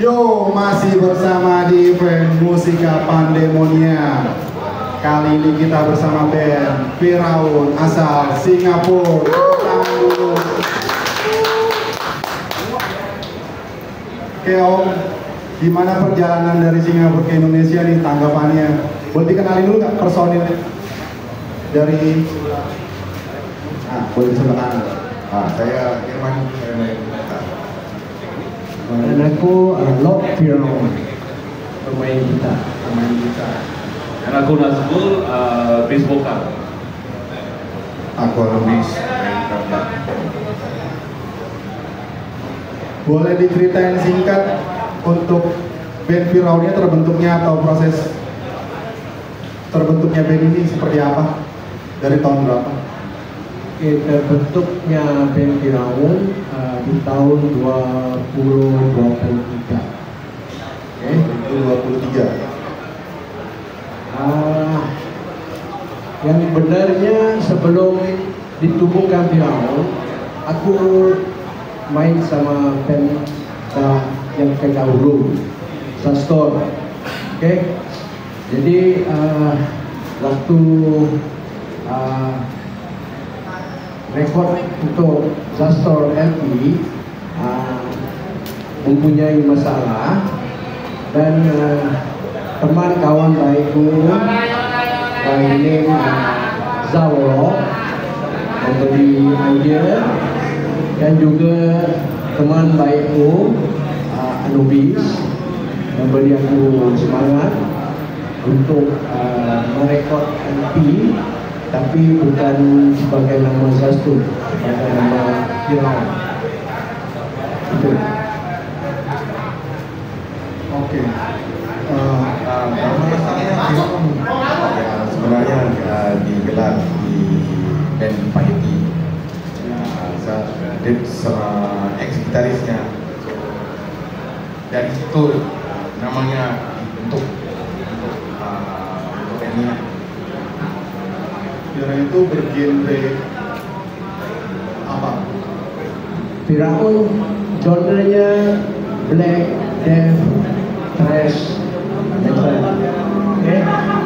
Yo, masih bersama di event Musika Pandemonia. Kali ini kita bersama band Firaun asal Singapura. Oke Om, gimana perjalanan dari Singapura ke Indonesia nih tanggapannya? Boleh dikenalin dulu nggak personilnya? Dari, boleh sebelah kanan. Saya Irman, saya main gitar. Dan aku Lok Firaun, pemain gitar. Dan aku Nazgul, bass vokal. Aku Lubis, main drum. Boleh diceritain singkat untuk band Firaunnya terbentuknya atau proses terbentuknya band ini seperti apa? Dari tahun berapa? Terbentuknya band Firaun di tahun 2023. Oke, 2023. Yang benarnya sebelum ditubuhkan Firaun, aku main sama band yang terdahulu, Zastor. Oke, jadi waktu rekod untuk Zastor LP mempunyai masalah dan teman kawan baikku ini Zawro memberi idea dan juga teman baikku Anubis memberi aku semangat untuk merekod LP, tapi bukan sebagai nama Zastur, sebagai nama Firaun. Itu. Oke. Nama Firaun sebenarnya digelar di band Pahiti. Dia seorang ex-gitarisnya. Dari situ namanya untuk ini. Firaun itu bergenre apa? Firaun genrenya black, death, thrash, metal. Okay.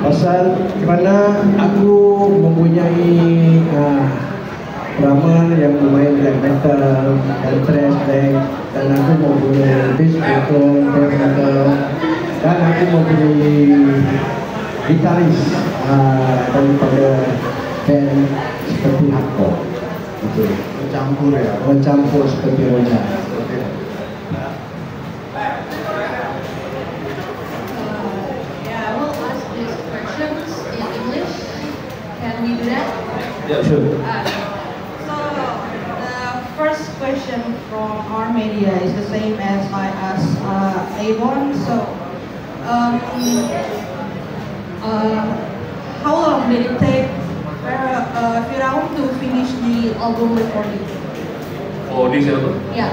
Pasal kerana aku mempunyai drummer yang bermain black metal dan thrash black, dan aku mempunyai bass metal, death metal, dan aku mempunyai gitaris daripada band seperti hardcore. Gitu. Bercampur ya. Bercampur seperti roja. Yeah, I will ask these questions in English. Can we do that? Yeah, sure. So the first question from our media is the same as I asked Avon. So how long did it take Firaun to finish the album recording? For this album, Yeah.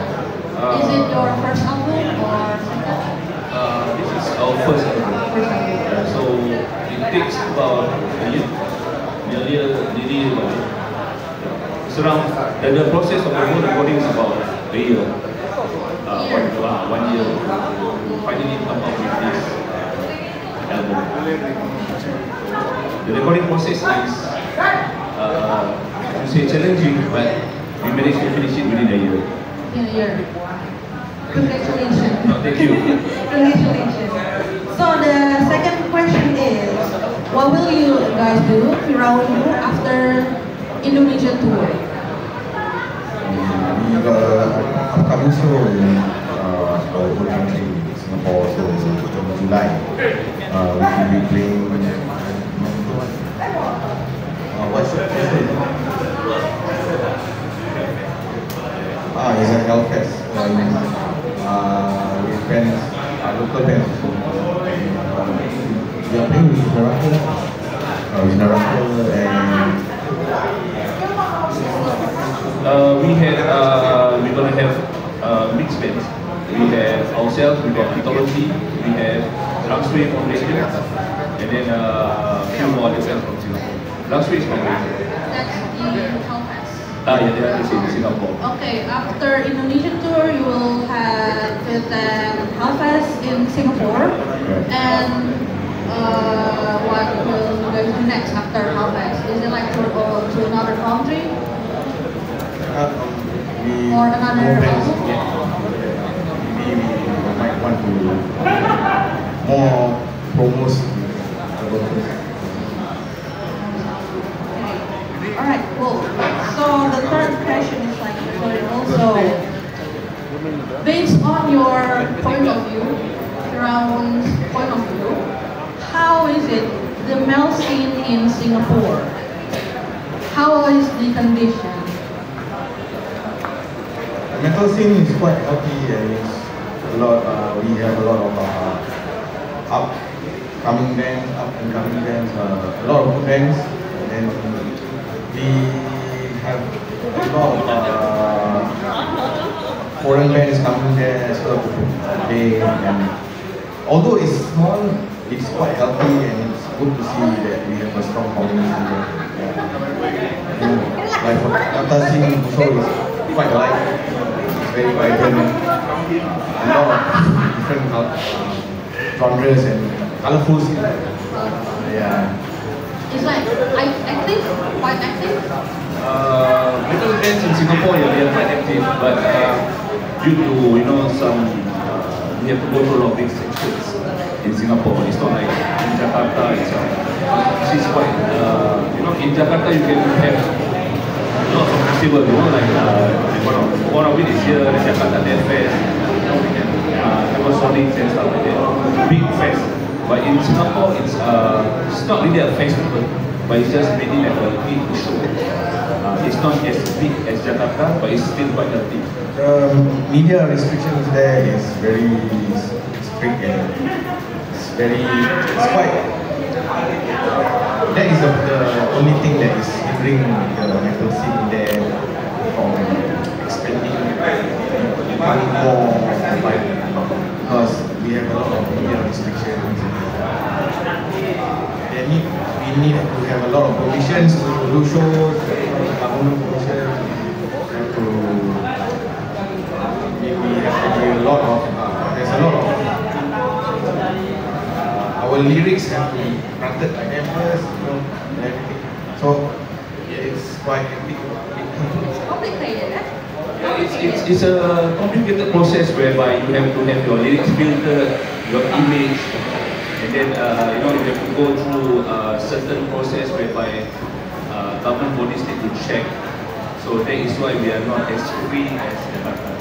Is it your first album or second? this is our first album. First album. So it takes about a year, nearly about a year. It's around the process of the whole recording is about a year. One year. Finally come up with this album. The recording process is to say challenging, but we managed to finish it within a year. In a year. Congratulations. Thank you. Congratulations. So the second question is, what will you guys do, Firaun, do after Indonesia tour? We have an upcoming show in our whole country, Singapore, so in July. We will be playing. What's it? It's a Hellfest. With bands, local bands. We are playing with Naraka. And We're gonna have mixed bands. We have ourselves, we have Mythology, we have Langsway from Malaysia, and then a few more other bands from Singapore. Langsway is from Malaysia. That's the Hellfest. Yeah, they are in Singapore. Okay, after Indonesian tour, you will have Vietnam Hellfest in Singapore. And what will you guys do next after Hellfest? Is it like to go to another country? Or another album? Maybe we might want to more promos. Alright, cool. So the third question is like also based on your point of view, Firaun's point of view, how is it the male scene in Singapore? How is the condition? The metal scene is quite healthy and it's a lot. We have a lot of upcoming bands, a lot of good bands, and we have a lot of foreign bands coming there as well to play. And although it's small, it's quite healthy and it's good to see that we have a strong community there. Like for Kata scene also is quite alive. It's very vibrant. A lot of different genres and colorful scene. Yeah. It's like active, quite active. Metal bands in Singapore, yeah, they are quite active, but due to some, we have to go through a lot of big sections in Singapore. It's not like in Jakarta. It's quite, in Jakarta you can have lots of festivals. Like one of it is here, the Jakarta Death Fest. We can have a Sonics and stuff like that. Big fest. But in Singapore, it's not really a festival, but it's just mainly like a big show. It's not as big as Jakarta, but it's still quite healthy. The media restrictions there is very strict and it's quite. That is the only thing that is hindering the metal scene there from expanding, becoming more because we have a lot of media restrictions. We need to have a lot of permissions to do shows, government permissions, there's a lot of our lyrics have to be granted by them first, and everything. So it's quite a big Complicated, eh? It's a complicated process whereby you have to have your lyrics filtered, your image, and then you have to go through a certain process whereby government bodies need to check. So that is why we are not as free as Jakarta.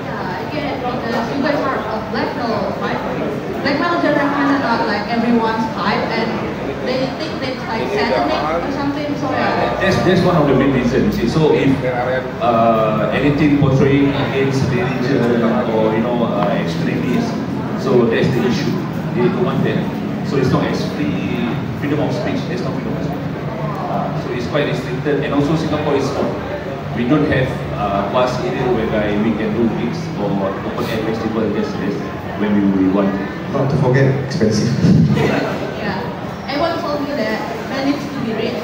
Yeah, again, because you guys are a black metal, right? Black metal genre kind of not like everyone's type, and they think that's like satanic or something. So That's one of the main reasons. So if anything portraying against religion or extremists, so that's the issue. They don't want that. So it's not as freedom of speech. There's no freedom of speech. So it's quite restricted, and also Singapore is small. We don't have vast area whereby we can do gigs or open air festival just when we want. Not to forget, expensive. yeah, everyone told me that man needs to be rich.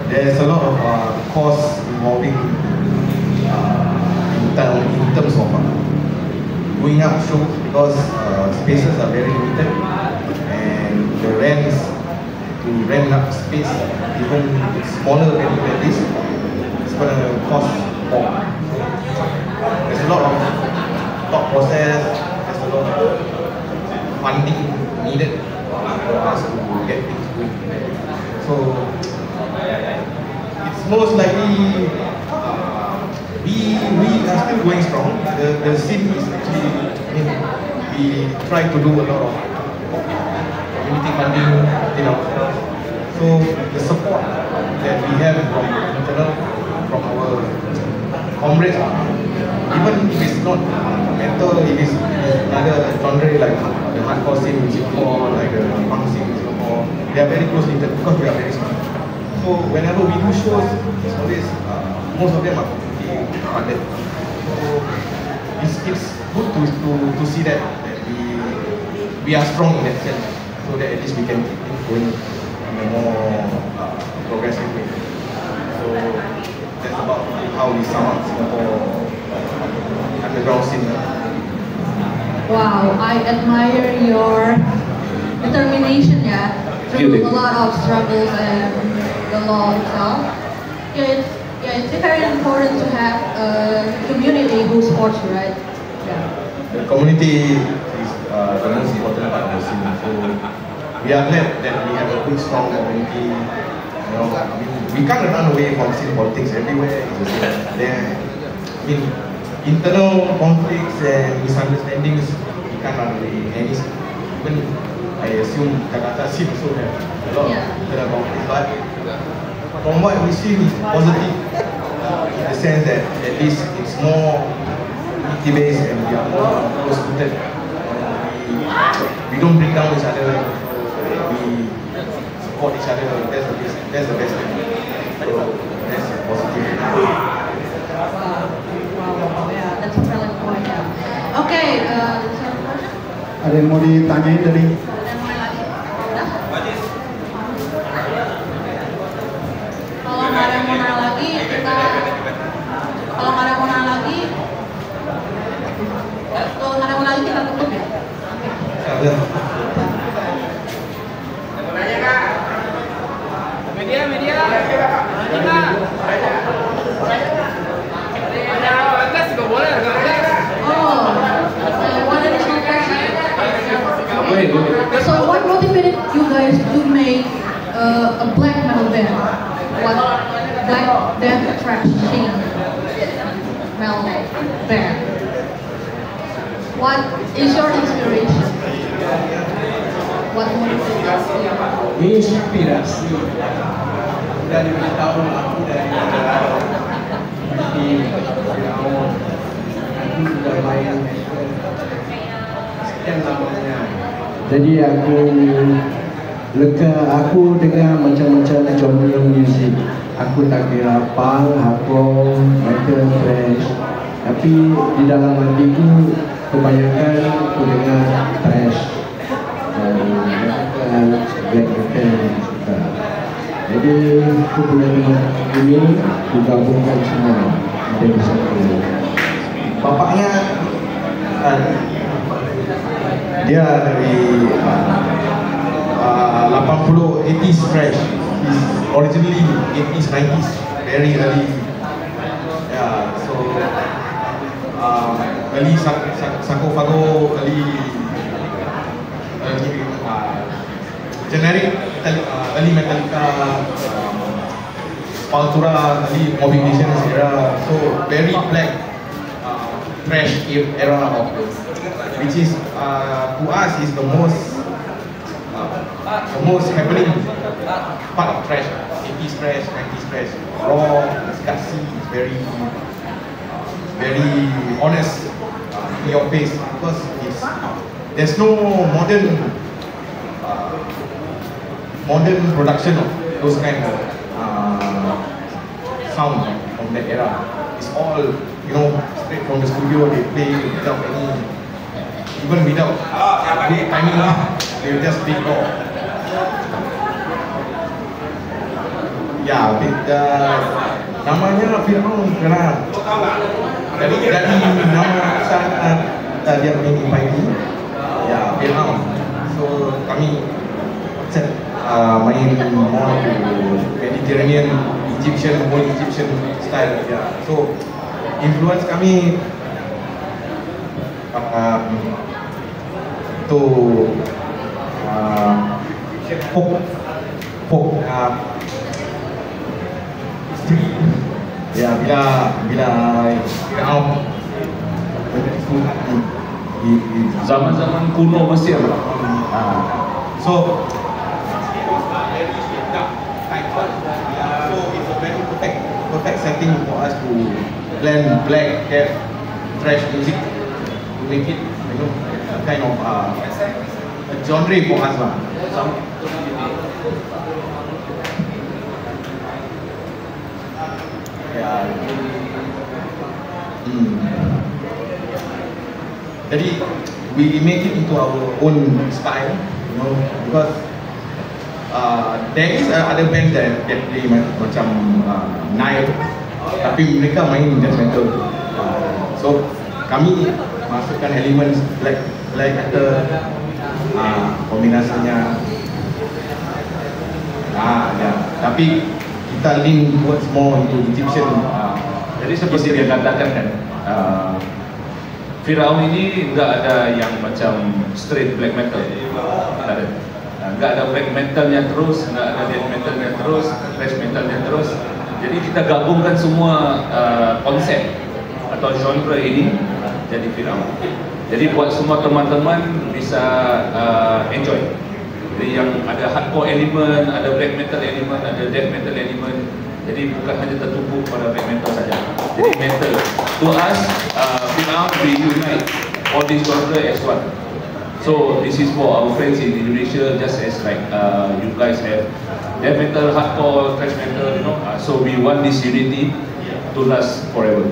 There's a lot of costs involving in terms of going up shows because spaces are very limited and the rents to rent up space, even smaller venue than this, it's going to cost more. There's a lot of thought process, there's a lot of funding needed for us to get things going. So it's most likely we are still going strong. The scene is actually, we try to do a lot of community funding, So the support that we have from internal, from our comrades, even if it's not metal, if it's another genre like the hardcore scene in Singapore, like the punk scene in Singapore, they are very close knitted because we are very small. So whenever we do shows, it's always most of them are completely funded. So it's good to see that we are strong in that sense, so that at least we can keep things going in a more progressive way. So that's about how we sum up Singapore underground scene. Wow, I admire your determination, yeah, through a lot of struggles and the law itself. It's very important to have a community who supports you, right? Yeah. The community is the most important part of the scene. So we are glad that we have a good, strong community. You know, I mean, we can't run away from scene politics everywhere. It's the same. I mean, internal conflicts and misunderstandings, we can't run away. And it's, even I assume Jakarta scene also have a lot of internal conflicts. But from what we see, it's positive in the sense that at least it's more based and we are more close-knitted. We don't break down each other. We support each other. That's the best thing. So that's positive. Wow, yeah, that's a valid point. Yeah. Okay, Ada yang mau ditanyain dari? Kalau nggak ada yang mau nanya lagi, kita tutup ya. Media. Lima. Atas juga boleh. One additional question. So what motivated you guys to make a black metal band? What black death thrash scene metal band? What is your inspiration? What motivates you? Inspirasi dari tahu aku dari aku sudah main sekian lamanya. Jadi aku aku dengar macam-macam genre musik. Aku tak kira punk, hardcore, metal, thrash. Tapi di dalam hatiku kebanyakan aku dengar thrash dan black metal suka. Jadi aku punya ini digabungkan semua menjadi satu. Bapaknya dia dari 80 80s thrash. He's originally 80s 90s, very early. Yeah, so early sarcophago, early generic early Metallica, Sepultura, early Morbid Visions era. So very black thrash era of which is to us is the most happening part of thrash. 80s thrash, 90s thrash, raw, gutsy, very honest in your face because there's no modern production of those kind of sound from that era. It's all, you know, straight from the studio. They play without even without good timing. They just play raw. Ya, namanya Fir'aun karena dari nama saat dia main ini, ya Fir'aun. So kami main more Mediterranean, Egyptian style. Ya. So influence kami to folk ya bila zaman kuno Mesir. So it's a very perfect setting for us to blend black, death, thrash music to make it, you know, kind of a genre for us lah. Ya. Jadi we make it into our own style, you know, because there is other bands that play macam Nile, tapi mereka main death metal. So kami masukkan elemen black metal, kombinasinya. Ya. Tapi kita lean towards more into Egyptian. Jadi seperti dia katakan kan, Firaun ini nggak ada yang macam straight black metal, nggak ada. Nggak ada black metalnya terus, nggak ada death metalnya terus, thrash metalnya terus. Jadi kita gabungkan semua konsep atau genre ini jadi Firaun. Jadi buat semua teman-teman bisa enjoy. Jadi yang ada hardcore element, ada black metal element, ada death metal element. Jadi bukan hanya tertumpu pada black metal saja. Jadi metal to us, Firaun we unite all these genre as one. So this is for our friends in Indonesia, just as like you guys have death metal, hardcore, thrash metal, you know. So we want this unity to last forever.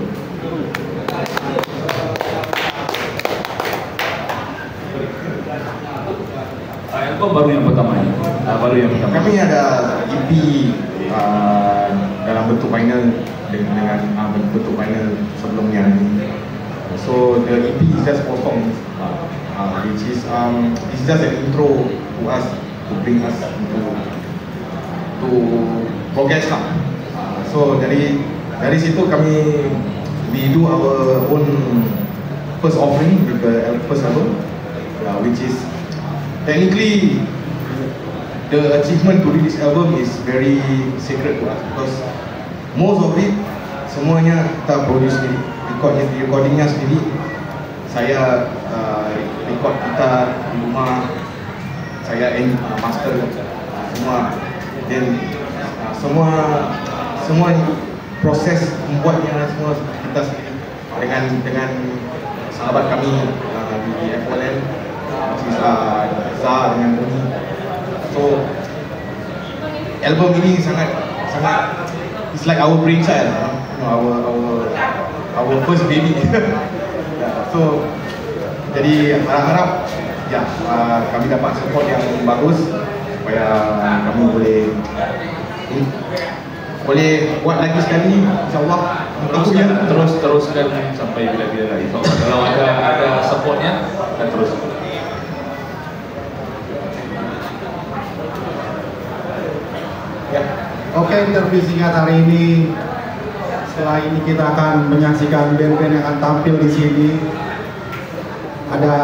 Album baru yang pertama ini, baru yang pertama. Kami ada EP dalam bentuk vinyl dengan bentuk vinyl sebelumnya. So the EP is just 4 songs, which is it's just an intro to us, to bring us to progress lah. So dari situ kami we do our own first offering with the first album, which is technically the achievement to release album is very sacred to us because most of it semuanya kita produce sendiri, recordingnya sendiri. Saya record gitar di rumah, saya master semua, dan semua proses membuatnya semua kita sendiri dengan sahabat kami di FOLN, Zah dengan Muni. So album ini sangat it's like our brainchild, our first baby. So jadi harap ya kami dapat support yang bagus supaya kami boleh buat lagi sekali, insyaallah. Teruskan sampai bila-bila lagi. Kalau ada supportnya, akan terus. Ya. Oke, interview singkat hari ini. Setelah ini kita akan menyaksikan band-band yang akan tampil di sini. Ada